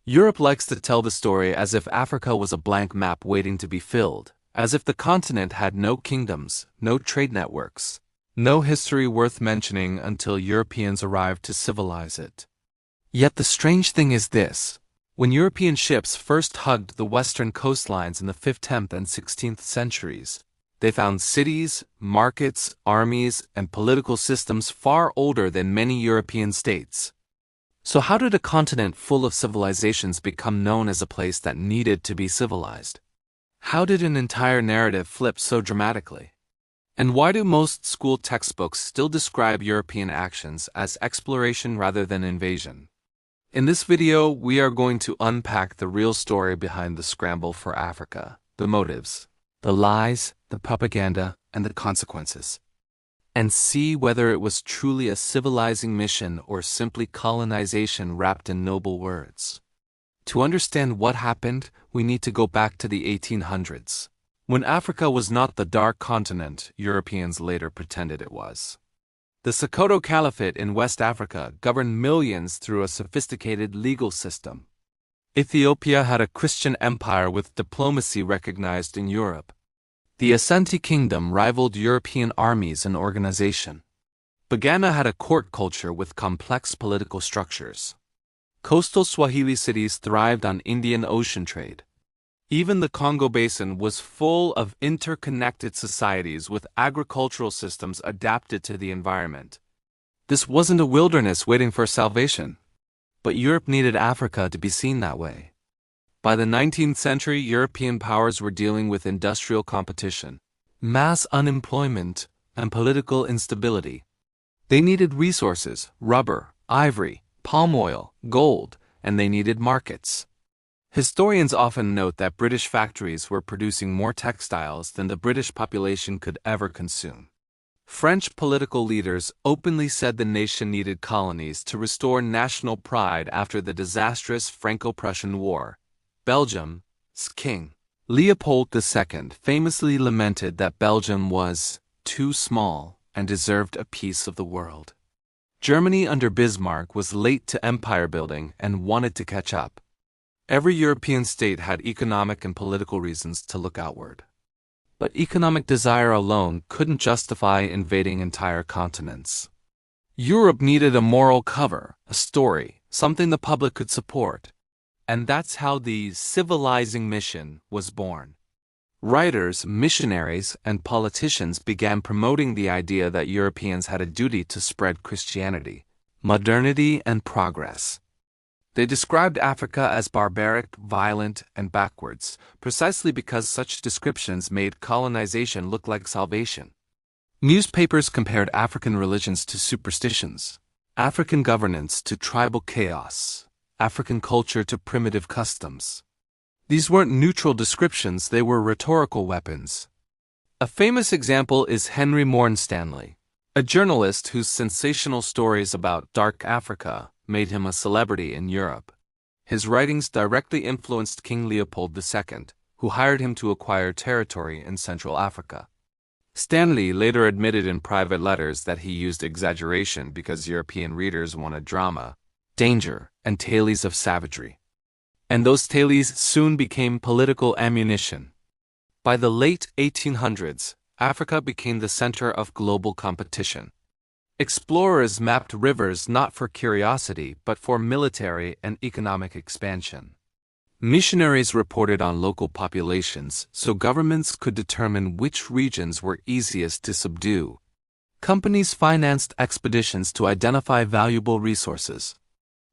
Europe likes to tell the story as if Africa was a blank map waiting to be filled, as if the continent had no kingdoms, no trade networks, no history worth mentioning until Europeans arrived to civilize it. Yet the strange thing is this. When European ships first hugged the western coastlines in the 5th, 10th, and 16th centuries, they found cities, markets, armies, and political systems far older than many European states. So how did a continent full of civilizations become known as a place that needed to be civilized? How did an entire narrative flip so dramatically? And why do most school textbooks still describe European actions as exploration rather than invasion? In this video, we are going to unpack the real story behind the scramble for Africa, the motives, the lies, the propaganda, and the consequences, and see whether it was truly a civilizing mission or simply colonization wrapped in noble words. To understand what happened, we need to go back to the 1800s, when Africa was not the dark continent Europeans later pretended it was. The Sokoto Caliphate in West Africa governed millions through a sophisticated legal system. Ethiopia had a Christian empire with diplomacy recognized in Europe. The Asante Kingdom rivaled European armies and organization. Bagana had a court culture with complex political structures. Coastal Swahili cities thrived on Indian Ocean trade. Even the Congo Basin was full of interconnected societies with agricultural systems adapted to the environment. This wasn't a wilderness waiting for salvation, but Europe needed Africa to be seen that way. By the 19th century, European powers were dealing with industrial competition, mass unemployment, and political instability. They needed resources, rubber, ivory, palm oil, gold, and they needed markets. Historians often note that British factories were producing more textiles than the British population could ever consume. French political leaders openly said the nation needed colonies to restore national pride after the disastrous Franco-Prussian War. Belgium's king, Leopold II, famously lamented that Belgium was too small and deserved a piece of the world. Germany under Bismarck was late to empire building and wanted to catch up. Every European state had economic and political reasons to look outward. But economic desire alone couldn't justify invading entire continents. Europe needed a moral cover, a story, something the public could support. And that's how the civilizing mission was born. Writers, missionaries, and politicians began promoting the idea that Europeans had a duty to spread Christianity, modernity, and progress. They described Africa as barbaric, violent, and backwards, precisely because such descriptions made colonization look like salvation. Newspapers compared African religions to superstitions, African governance to tribal chaos, African culture to primitive customs. These weren't neutral descriptions, they were rhetorical weapons. A famous example is Henry Morton Stanley, a journalist whose sensational stories about dark Africa made him a celebrity in Europe. His writings directly influenced King Leopold II, who hired him to acquire territory in Central Africa. Stanley later admitted in private letters that he used exaggeration because European readers wanted drama, danger, and tales of savagery. And those tales soon became political ammunition. By the late 1800s, Africa became the center of global competition. Explorers mapped rivers not for curiosity but for military and economic expansion. Missionaries reported on local populations so governments could determine which regions were easiest to subdue. Companies financed expeditions to identify valuable resources.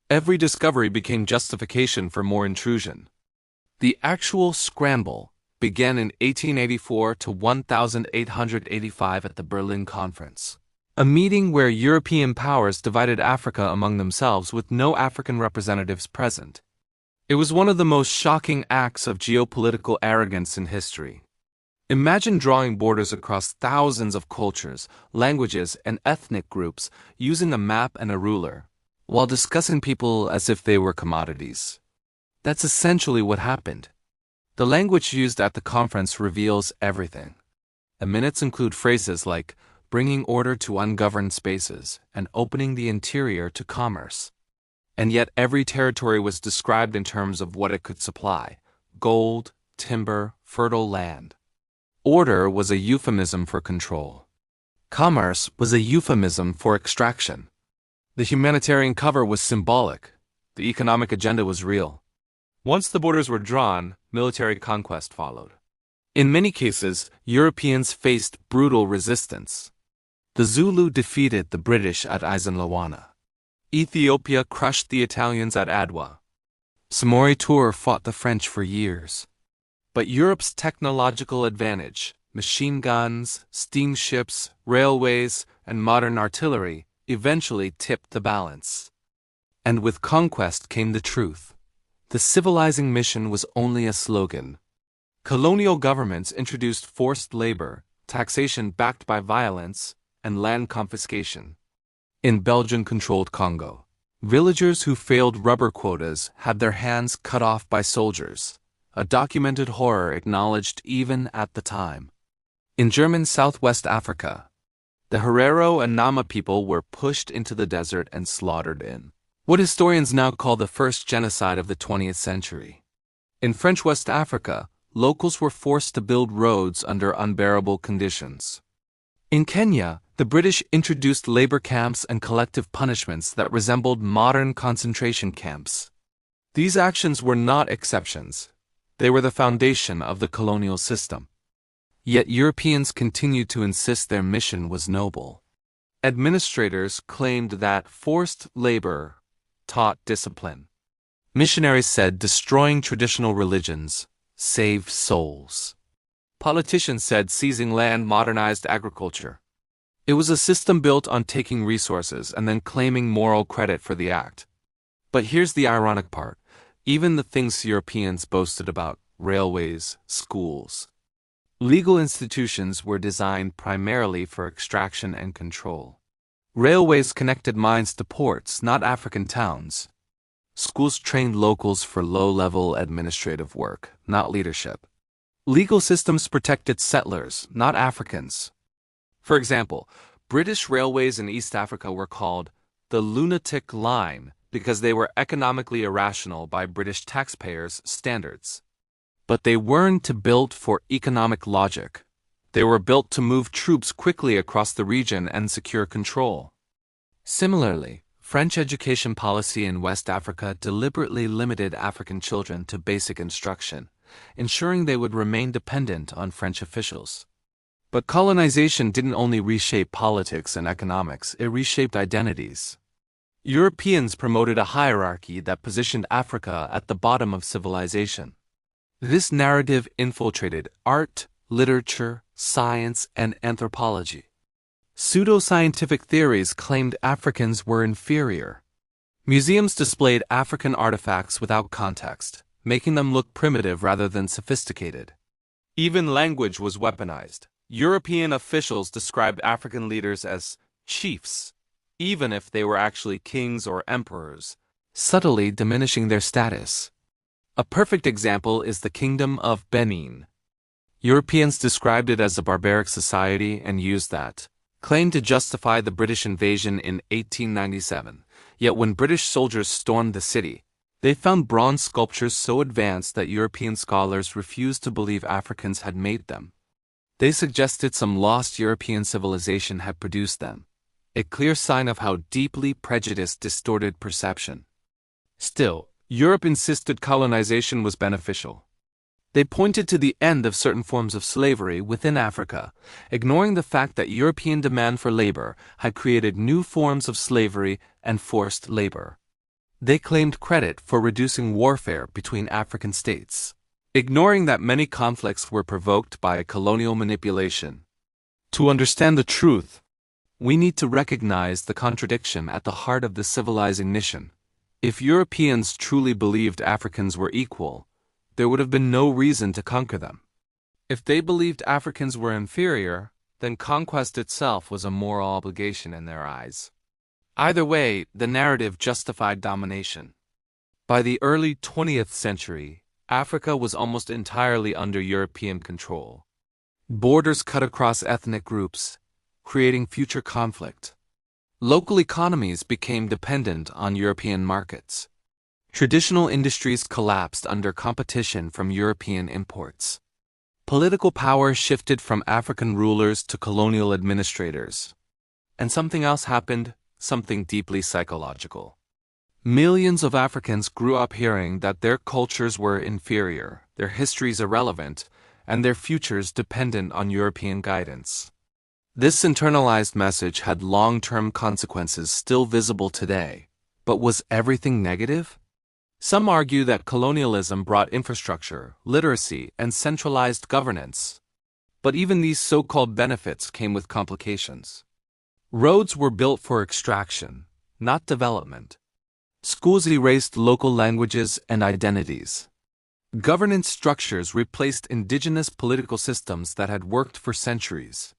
Every discovery became justification for more intrusion. The actual scramble began in 1884 to 1885 at the Berlin Conference, a meeting where European powers divided Africa among themselves with no African representatives present. It was one of the most shocking acts of geopolitical arrogance in history. Imagine drawing borders across thousands of cultures, languages, and ethnic groups using a map and a ruler, while discussing people as if they were commodities. That's essentially what happened. The language used at the conference reveals everything. The minutes include phrases like bringing order to ungoverned spaces and opening the interior to commerce. And yet every territory was described in terms of what it could supply: gold, timber, fertile land. Order was a euphemism for control. Commerce was a euphemism for extraction. The humanitarian cover was symbolic. The economic agenda was real. Once the borders were drawn, military conquest followed. In many cases, Europeans faced brutal resistance. The Zulu defeated the British at Isandlwana. Ethiopia crushed the Italians at Adwa. Samori Toure fought the French for years. But Europe's technological advantage, machine guns, steamships, railways, and modern artillery, eventually tipped the balance. And with conquest came the truth. The civilizing mission was only a slogan. Colonial governments introduced forced labor, taxation backed by violence, and land confiscation. In Belgian-controlled Congo, villagers who failed rubber quotas had their hands cut off by soldiers, a documented horror acknowledged even at the time. In German Southwest Africa, the Herero and Nama people were pushed into the desert and slaughtered in what historians now call the first genocide of the 20th century. In French West Africa, locals were forced to build roads under unbearable conditions. In Kenya, the British introduced labor camps and collective punishments that resembled modern concentration camps. These actions were not exceptions. They were the foundation of the colonial system. Yet Europeans continued to insist their mission was noble. Administrators claimed that forced labor taught discipline. Missionaries said destroying traditional religions saved souls. Politicians said seizing land modernized agriculture. It was a system built on taking resources and then claiming moral credit for the act. But here's the ironic part. Even the things Europeans boasted about, railways, schools, legal institutions, were designed primarily for extraction and control. Railways connected mines to ports, not African towns. Schools trained locals for low-level administrative work, not leadership. Legal systems protected settlers, not Africans. For example, British railways in East Africa were called the lunatic line because they were economically irrational by British taxpayers' standards. But they weren't built for economic logic. They were built to move troops quickly across the region and secure control. Similarly, French education policy in West Africa deliberately limited African children to basic instruction, ensuring they would remain dependent on French officials. But colonization didn't only reshape politics and economics, it reshaped identities. Europeans promoted a hierarchy that positioned Africa at the bottom of civilization. This narrative infiltrated art, literature, science, and anthropology. Pseudo-scientific theories claimed Africans were inferior. Museums displayed African artifacts without context, making them look primitive rather than sophisticated. Even language was weaponized. European officials described African leaders as chiefs, even if they were actually kings or emperors, subtly diminishing their status. A perfect example is the Kingdom of Benin. Europeans described it as a barbaric society and used that claim to justify the British invasion in 1897. Yet when British soldiers stormed the city, they found bronze sculptures so advanced that European scholars refused to believe Africans had made them. They suggested some lost European civilization had produced them, a clear sign of how deeply prejudice distorted perception. Still, Europe insisted colonization was beneficial. They pointed to the end of certain forms of slavery within Africa, ignoring the fact that European demand for labor had created new forms of slavery and forced labor. They claimed credit for reducing warfare between African states, ignoring that many conflicts were provoked by colonial manipulation. To understand the truth, we need to recognize the contradiction at the heart of the civilizing mission. If Europeans truly believed Africans were equal, there would have been no reason to conquer them. If they believed Africans were inferior, then conquest itself was a moral obligation in their eyes. Either way, the narrative justified domination. By the early 20th century, Africa was almost entirely under European control. Borders cut across ethnic groups, creating future conflict. Local economies became dependent on European markets. Traditional industries collapsed under competition from European imports. Political power shifted from African rulers to colonial administrators. And something else happened, something deeply psychological. Millions of Africans grew up hearing that their cultures were inferior, their histories irrelevant, and their futures dependent on European guidance. This internalized message had long-term consequences still visible today. But was everything negative? Some argue that colonialism brought infrastructure, literacy, and centralized governance. But even these so-called benefits came with complications. Roads were built for extraction, not development. Schools erased local languages and identities. Governance structures replaced indigenous political systems that had worked for centuries.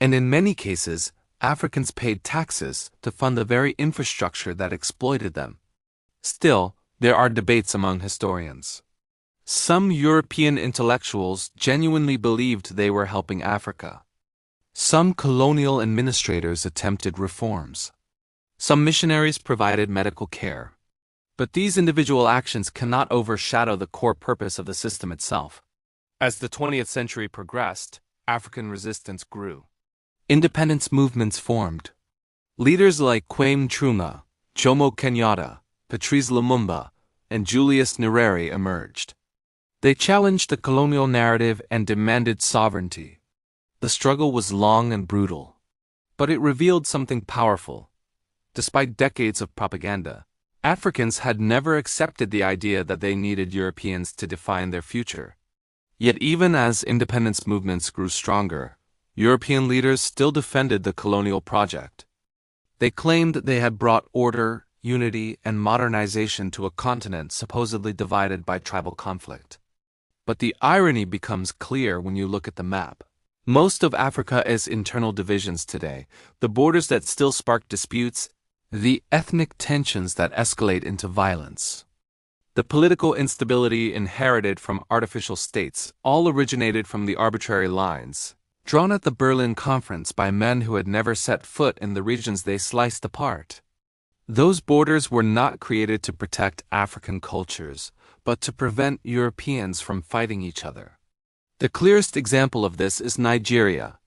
And in many cases, Africans paid taxes to fund the very infrastructure that exploited them. Still, there are debates among historians. Some European intellectuals genuinely believed they were helping Africa. Some colonial administrators attempted reforms. Some missionaries provided medical care. But these individual actions cannot overshadow the core purpose of the system itself. As the 20th century progressed, African resistance grew. Independence movements formed. Leaders like Kwame Nkrumah, Jomo Kenyatta, Patrice Lumumba, and Julius Nyerere emerged. They challenged the colonial narrative and demanded sovereignty. The struggle was long and brutal, but it revealed something powerful. Despite decades of propaganda, Africans had never accepted the idea that they needed Europeans to define their future. Yet even as independence movements grew stronger, European leaders still defended the colonial project. They claimed they had brought order, unity, and modernization to a continent supposedly divided by tribal conflict. But the irony becomes clear when you look at the map. Most of Africa is internal divisions today, the borders that still spark disputes, the ethnic tensions that escalate into violence. The political instability inherited from artificial states all originated from the arbitrary lines drawn at the Berlin Conference by men who had never set foot in the regions they sliced apart. Those borders were not created to protect African cultures, but to prevent Europeans from fighting each other. The clearest example of this is Nigeria,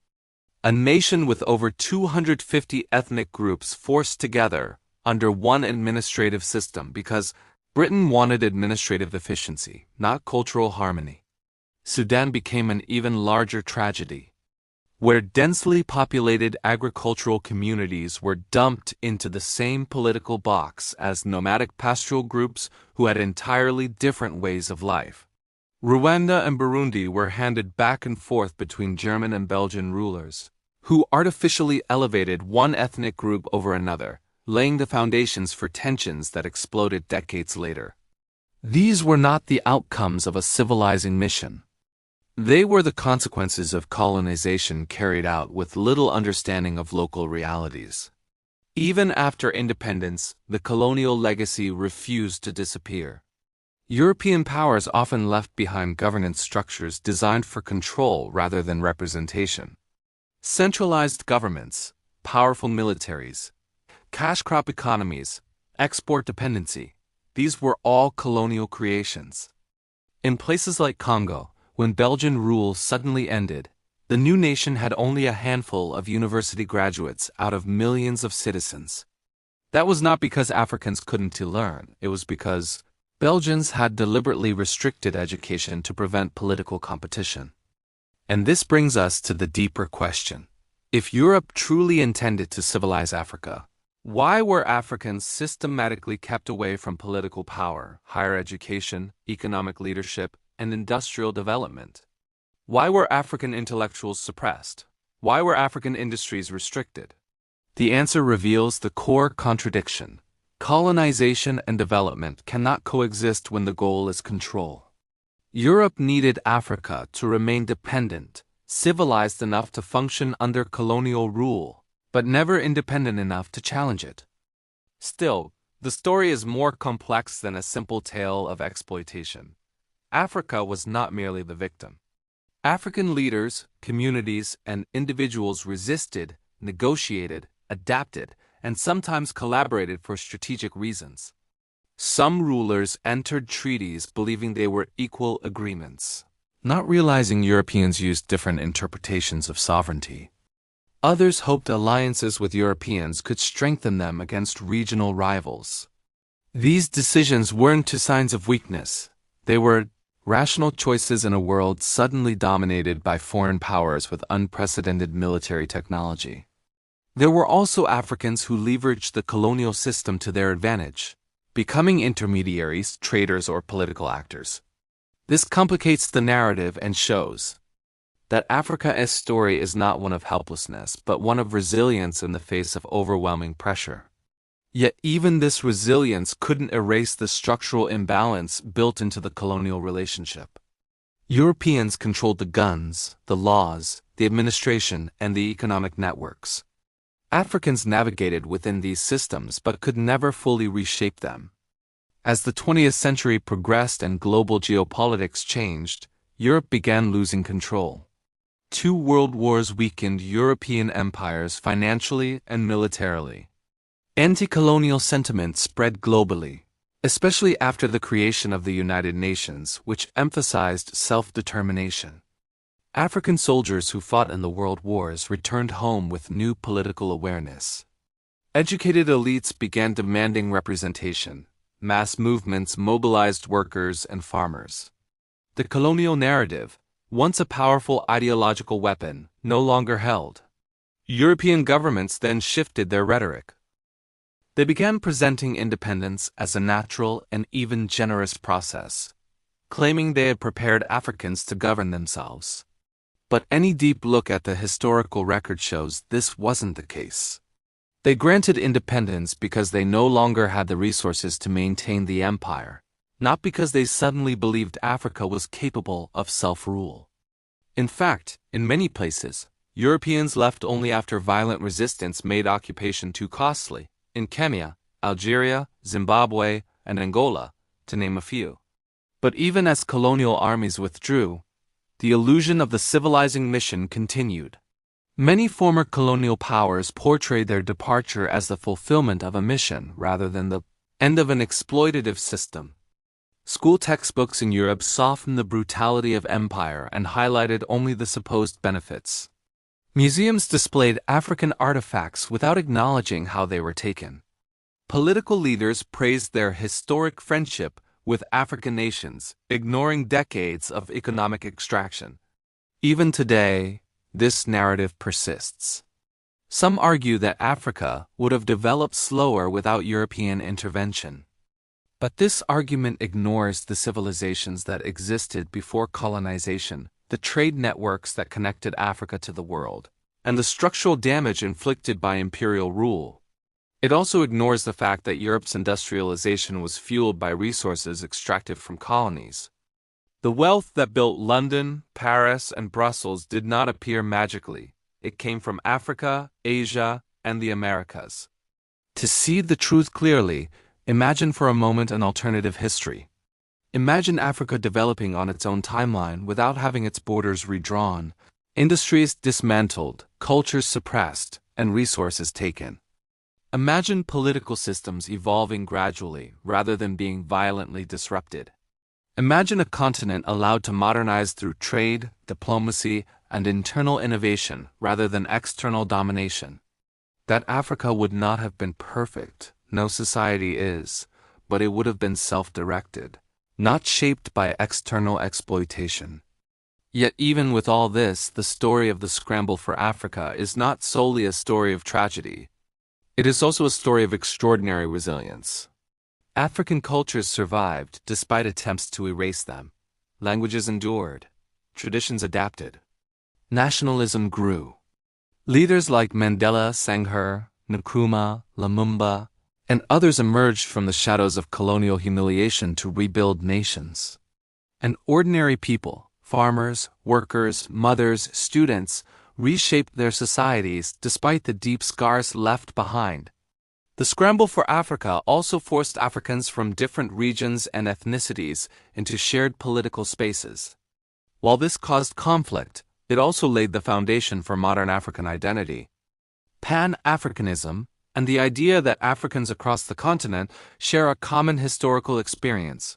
a nation with over 250 ethnic groups forced together under one administrative system because Britain wanted administrative efficiency, not cultural harmony. Sudan became an even larger tragedy, where densely populated agricultural communities were dumped into the same political box as nomadic pastoral groups who had entirely different ways of life. Rwanda and Burundi were handed back and forth between German and Belgian rulers, who artificially elevated one ethnic group over another, laying the foundations for tensions that exploded decades later. These were not the outcomes of a civilizing mission. They were the consequences of colonization carried out with little understanding of local realities. Even after independence, the colonial legacy refused to disappear. European powers often left behind governance structures designed for control rather than representation. Centralized governments, powerful militaries, cash crop economies, export dependency, these were all colonial creations. In places like Congo, when Belgian rule suddenly ended, the new nation had only a handful of university graduates out of millions of citizens. That was not because Africans couldn't learn, it was because Belgians had deliberately restricted education to prevent political competition. And this brings us to the deeper question. If Europe truly intended to civilize Africa, why were Africans systematically kept away from political power, higher education, economic leadership, and industrial development? Why were African intellectuals suppressed? Why were African industries restricted? The answer reveals the core contradiction. Colonization and development cannot coexist when the goal is control. Europe needed Africa to remain dependent, civilized enough to function under colonial rule, but never independent enough to challenge it. Still, the story is more complex than a simple tale of exploitation. Africa was not merely the victim. African leaders, communities, and individuals resisted, negotiated, adapted, and sometimes collaborated for strategic reasons. Some rulers entered treaties believing they were equal agreements, not realizing Europeans used different interpretations of sovereignty. Others hoped alliances with Europeans could strengthen them against regional rivals. These decisions weren't signs of weakness. They were rational choices in a world suddenly dominated by foreign powers with unprecedented military technology. There were also Africans who leveraged the colonial system to their advantage, becoming intermediaries, traders, or political actors. This complicates the narrative and shows that Africa's story is not one of helplessness, but one of resilience in the face of overwhelming pressure. Yet even this resilience couldn't erase the structural imbalance built into the colonial relationship. Europeans controlled the guns, the laws, the administration, and the economic networks. Africans navigated within these systems but could never fully reshape them. As the 20th century progressed and global geopolitics changed, Europe began losing control. 2 world wars weakened European empires financially and militarily. Anti-colonial sentiment spread globally, especially after the creation of the United Nations, which emphasized self-determination. African soldiers who fought in the world wars returned home with new political awareness. Educated elites began demanding representation. Mass movements mobilized workers and farmers. The colonial narrative, once a powerful ideological weapon, no longer held. European governments then shifted their rhetoric. They began presenting independence as a natural and even generous process, claiming they had prepared Africans to govern themselves. But any deep look at the historical record shows this wasn't the case. They granted independence because they no longer had the resources to maintain the empire, not because they suddenly believed Africa was capable of self-rule. In fact, in many places, Europeans left only after violent resistance made occupation too costly. In Kenya, Algeria, Zimbabwe, and Angola, to name a few. But even as colonial armies withdrew, the illusion of the civilizing mission continued. Many former colonial powers portrayed their departure as the fulfillment of a mission rather than the end of an exploitative system. School textbooks in Europe softened the brutality of empire and highlighted only the supposed benefits. Museums displayed African artifacts without acknowledging how they were taken. Political leaders praised their historic friendship with African nations, ignoring decades of economic extraction. Even today, this narrative persists. Some argue that Africa would have developed slower without European intervention. But this argument ignores the civilizations that existed before colonization, the trade networks that connected Africa to the world, and the structural damage inflicted by imperial rule. It also ignores the fact that Europe's industrialization was fueled by resources extracted from colonies. The wealth that built London, Paris, and Brussels did not appear magically. It came from Africa, Asia, and the Americas. To see the truth clearly, imagine for a moment an alternative history. Imagine Africa developing on its own timeline without having its borders redrawn, industries dismantled, cultures suppressed, and resources taken. Imagine political systems evolving gradually rather than being violently disrupted. Imagine a continent allowed to modernize through trade, diplomacy, and internal innovation rather than external domination. That Africa would not have been perfect, no society is, but it would have been self-directed, not shaped by external exploitation. Yet even with all this, the story of the Scramble for Africa is not solely a story of tragedy. It is also a story of extraordinary resilience. African cultures survived despite attempts to erase them. Languages endured. Traditions adapted. Nationalism grew. Leaders like Mandela, Sangher, Nkrumah, Lumumba, and others emerged from the shadows of colonial humiliation to rebuild nations. And ordinary people, farmers, workers, mothers, students, reshaped their societies despite the deep scars left behind. The Scramble for Africa also forced Africans from different regions and ethnicities into shared political spaces. While this caused conflict, it also laid the foundation for modern African identity. Pan-Africanism, and the idea that Africans across the continent share a common historical experience.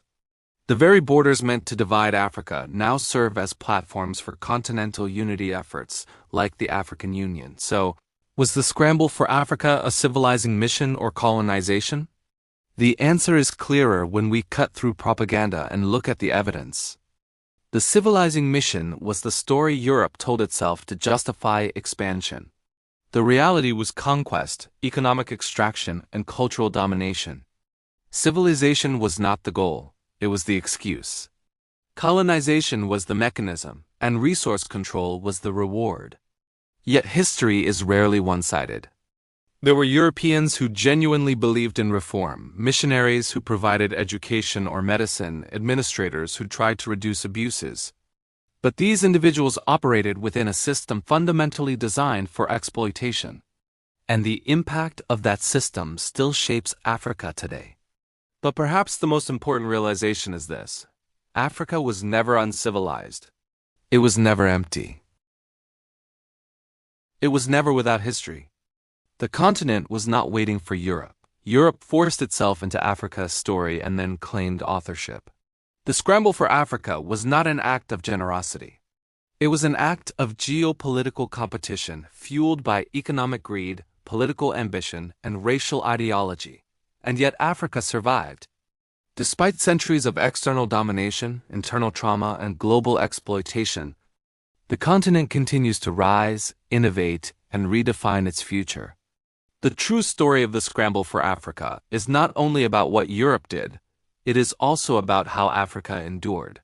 The very borders meant to divide Africa now serve as platforms for continental unity efforts, like the African Union. So, was the scramble for Africa a civilizing mission or colonization? The answer is clearer when we cut through propaganda and look at the evidence. The civilizing mission was the story Europe told itself to justify expansion. The reality was conquest, economic extraction, and cultural domination. Civilization was not the goal, it was the excuse. Colonization was the mechanism, and resource control was the reward. Yet history is rarely one-sided. There were Europeans who genuinely believed in reform, missionaries who provided education or medicine, administrators who tried to reduce abuses. But these individuals operated within a system fundamentally designed for exploitation. And the impact of that system still shapes Africa today. But perhaps the most important realization is this: Africa was never uncivilized. It was never empty. It was never without history. The continent was not waiting for Europe. Europe forced itself into Africa's story and then claimed authorship. The scramble for Africa was not an act of generosity. It was an act of geopolitical competition fueled by economic greed, political ambition, and racial ideology. And yet Africa survived. Despite centuries of external domination, internal trauma, and global exploitation, the continent continues to rise, innovate, and redefine its future. The true story of the scramble for Africa is not only about what Europe did, it is also about how Africa endured.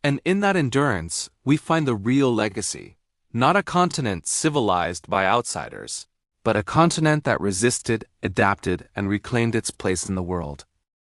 And in that endurance, we find the real legacy, not a continent civilized by outsiders, but a continent that resisted, adapted, and reclaimed its place in the world.